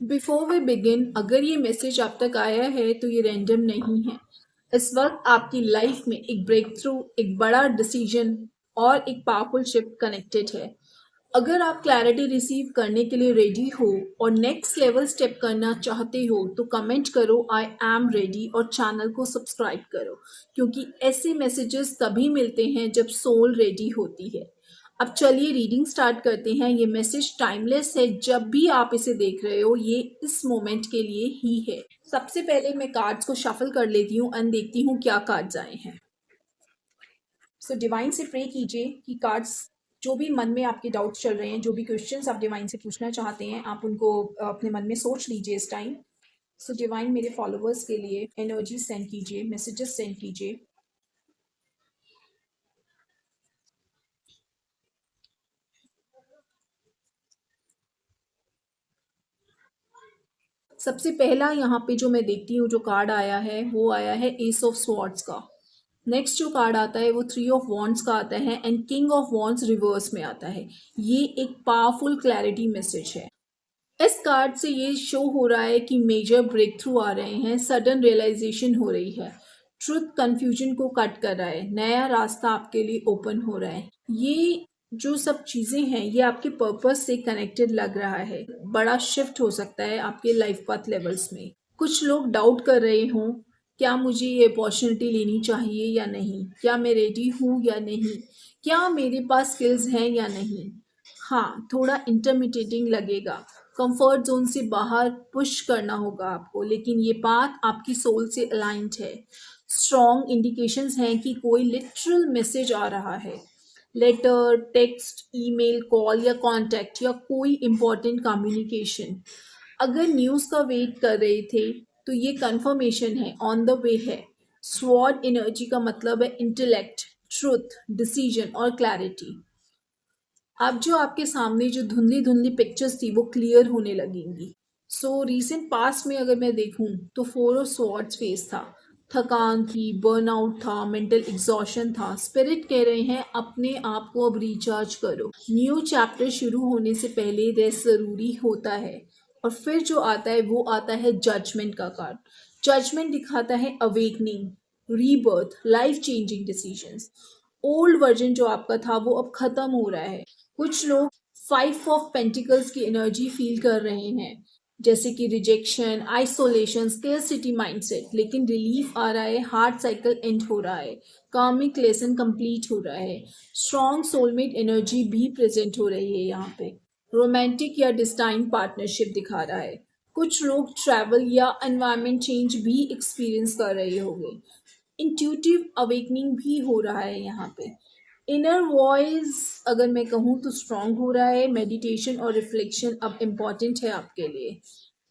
Before we begin, अगर ये message आप तक आया है तो ये रैंडम नहीं है। इस वक्त आपकी लाइफ में एक ब्रेक थ्रू, एक बड़ा डिसीजन और एक पावरफुल शिफ्ट कनेक्टेड है। अगर आप क्लैरिटी रिसीव करने के लिए रेडी हो और नेक्स्ट लेवल स्टेप करना चाहते हो तो कमेंट करो आई एम रेडी और चैनल को सब्सक्राइब करो, क्योंकि ऐसे मैसेजेस तभी मिलते हैं जब सोल रेडी होती है। अब चलिए रीडिंग स्टार्ट करते हैं। ये मैसेज टाइमलेस है, जब भी आप इसे देख रहे हो ये इस मोमेंट के लिए ही है। सबसे पहले मैं कार्ड्स को शफल कर लेती हूँ एंड देखती हूँ क्या कार्ड्स आए हैं। सो डिवाइन से प्रे कीजिए कि कार्ड्स, जो भी मन में आपके डाउट्स चल रहे हैं, जो भी क्वेश्चंस आप डिवाइन से पूछना चाहते हैं, आप उनको अपने मन में सोच लीजिए इस टाइम। सो डिवाइन मेरे फॉलोअर्स के लिए एनर्जी सेंड कीजिए, मैसेजेस सेंड कीजिए। सबसे पहला यहाँ पे जो मैं देखती हूँ जो कार्ड आया है वो आया है एस ऑफ स्वॉर्ड्स का। नेक्स्ट जो कार्ड आता है वो थ्री ऑफ वॉन्ड्स का आता है and king of wands reverse में आता है। ये एक पावरफुल क्लैरिटी मैसेज है। इस कार्ड से ये शो हो रहा है कि मेजर ब्रेक थ्रू आ रहे हैं, सडन रियलाइजेशन हो रही है, ट्रुथ कंफ्यूजन को कट कर रहा है, नया रास्ता आपके लिए ओपन हो रहा है। ये जो सब चीज़ें हैं ये आपके पर्पस से कनेक्टेड लग रहा है। बड़ा शिफ्ट हो सकता है आपके लाइफ पाथ लेवल्स में। कुछ लोग डाउट कर रहे हों, क्या मुझे ये अपॉर्चुनिटी लेनी चाहिए या नहीं, क्या मैं रेडी हूँ या नहीं, क्या मेरे पास स्किल्स हैं या नहीं। हाँ, थोड़ा इंटरमिटेटिंग लगेगा, कंफर्ट जोन से बाहर पुश करना होगा आपको, लेकिन ये बात आपकी सोल से अलाइंड है। स्ट्रॉन्ग इंडिकेशंस हैं कि कोई लिटरल मैसेज आ रहा है, लेटर, टेक्स्ट, ईमेल, कॉल या कॉन्टैक्ट या कोई इम्पोर्टेंट कम्युनिकेशन। अगर न्यूज़ का वेट कर रहे थे तो ये कंफर्मेशन है, ऑन द वे है। स्वॉर्ड एनर्जी का मतलब है इंटेलेक्ट, ट्रुथ, डिसीजन और क्लैरिटी। अब जो आपके सामने जो धुंधली धुंधली पिक्चर्स थी वो क्लियर होने लगेंगी। सो रीसेंट पास्ट में अगर मैं देखूं तो फोर ऑफ स्वॉर्ड्स फेस था, थकान थी, बर्नआउट था, मेंटल एग्जॉशन था। स्पिरिट कह रहे हैं अपने आप को अब रिचार्ज करो। न्यू चैप्टर शुरू होने से पहले रेस्ट ज़रूरी होता है। और फिर जो आता है वो आता है जजमेंट का कार्ड। जजमेंट दिखाता है awakening, rebirth, life changing decisions. Old version जो आपका था वो अब खत्म हो रहा है। कुछ लोग फाइव ऑफ पेंटिकल्स की एनर्जी फील कर रहे हैं, जैसे कि रिजेक्शन, आइसोलेशन, स्केर्सिटी माइंडसेट, लेकिन रिलीफ आ रहा है, हार्ट साइकिल एंड हो रहा है, कार्मिक लेसन कंप्लीट हो रहा है। स्ट्रॉन्ग सोलमेट एनर्जी भी प्रेजेंट हो रही है यहाँ पे। रोमांटिक या डिस्टाइन पार्टनरशिप दिखा रहा है। कुछ लोग ट्रैवल या एनवायरमेंट चेंज भी एक्सपीरियंस कर रहे होंगे। इंट्यूटिव अवेकनिंग भी हो रहा है यहाँ पे। इनर वॉइस अगर मैं कहूँ तो स्ट्रांग हो रहा है। मेडिटेशन और रिफ्लेक्शन अब इम्पॉर्टेंट है आपके लिए।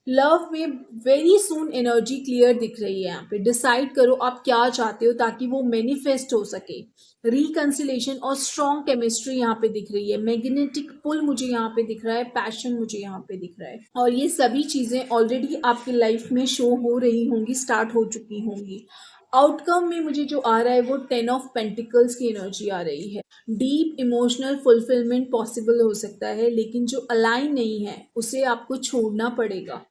लव में वेरी सून एनर्जी क्लियर दिख रही है यहाँ पे। डिसाइड करो आप क्या चाहते हो ताकि वो मैनिफेस्ट हो सके। रिकंसिलेशन और स्ट्रॉन्ग केमिस्ट्री यहाँ पे दिख रही है। मैग्नेटिक पुल मुझे यहाँ पे दिख रहा है, पैशन मुझे यहाँ पे दिख रहा है, और ये सभी चीजें ऑलरेडी आपकी लाइफ में शो हो रही होंगी, स्टार्ट हो चुकी होंगी। आउटकम में मुझे जो आ रहा है वो 10 ऑफ पेंटिकल्स की एनर्जी आ रही है। डीप इमोशनल फुलफिलमेंट पॉसिबल हो सकता है, लेकिन जो अलाइन नहीं है उसे आपको छोड़ना पड़ेगा।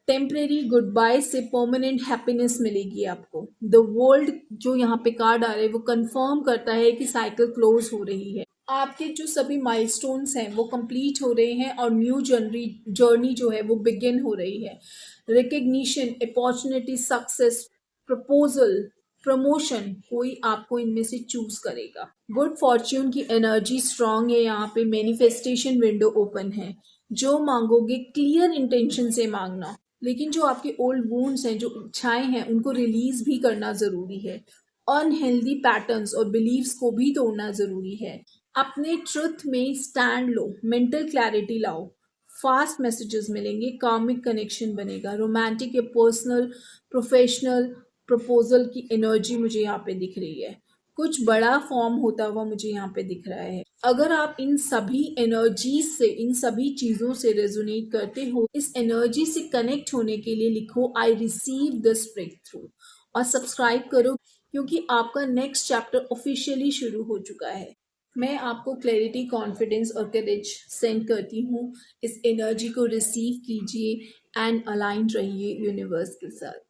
टेम्परेरी गुड बाय से परमानेंट हैप्पीनेस मिलेगी आपको। द वर्ल्ड जो यहाँ पे कार्ड आ रहे हैं वो कंफर्म करता है कि साइकिल क्लोज हो रही है। आपके जो सभी माइलस्टोन्स हैं वो कंप्लीट हो रहे हैं और न्यू जर्नी जो है वो बिगिन हो रही है। Recognition, opportunity, success, proposal, promotion, कोई आपको इनमें से चूज करेगा। गुड फॉर्च्यून की एनर्जी स्ट्रांग है यहाँ पे। मैनिफेस्टेशन विंडो ओपन है। जो मांगोगे क्लियर इंटेंशन से मांगना, लेकिन जो आपके ओल्ड वूंड्स हैं, जो इच्छाएं हैं, उनको रिलीज भी करना जरूरी है। अनहेल्दी पैटर्न्स और बिलीव्स को भी तोड़ना जरूरी है। अपने ट्रुथ में स्टैंड लो, मेंटल क्लैरिटी लाओ। फास्ट मैसेजेस मिलेंगे, कार्मिक कनेक्शन बनेगा। रोमांटिक या पर्सनल, प्रोफेशनल प्रपोजल की एनर्जी मुझे यहाँ पे दिख रही है। कुछ बड़ा फॉर्म होता हुआ मुझे यहाँ पे दिख रहा है। अगर आप इन सभी एनर्जीज से, इन सभी चीजों से रेजोनेट करते हो, इस एनर्जी से कनेक्ट होने के लिए लिखो I receive this break और सब्सक्राइब करो, क्योंकि आपका नेक्स्ट चैप्टर ऑफिशियली शुरू हो चुका है। मैं आपको क्लैरिटी, कॉन्फिडेंस और करेज सेंड करती हूँ। इस एनर्जी को रिसीव कीजिए एंड अलाइंड रहिए यूनिवर्स के साथ।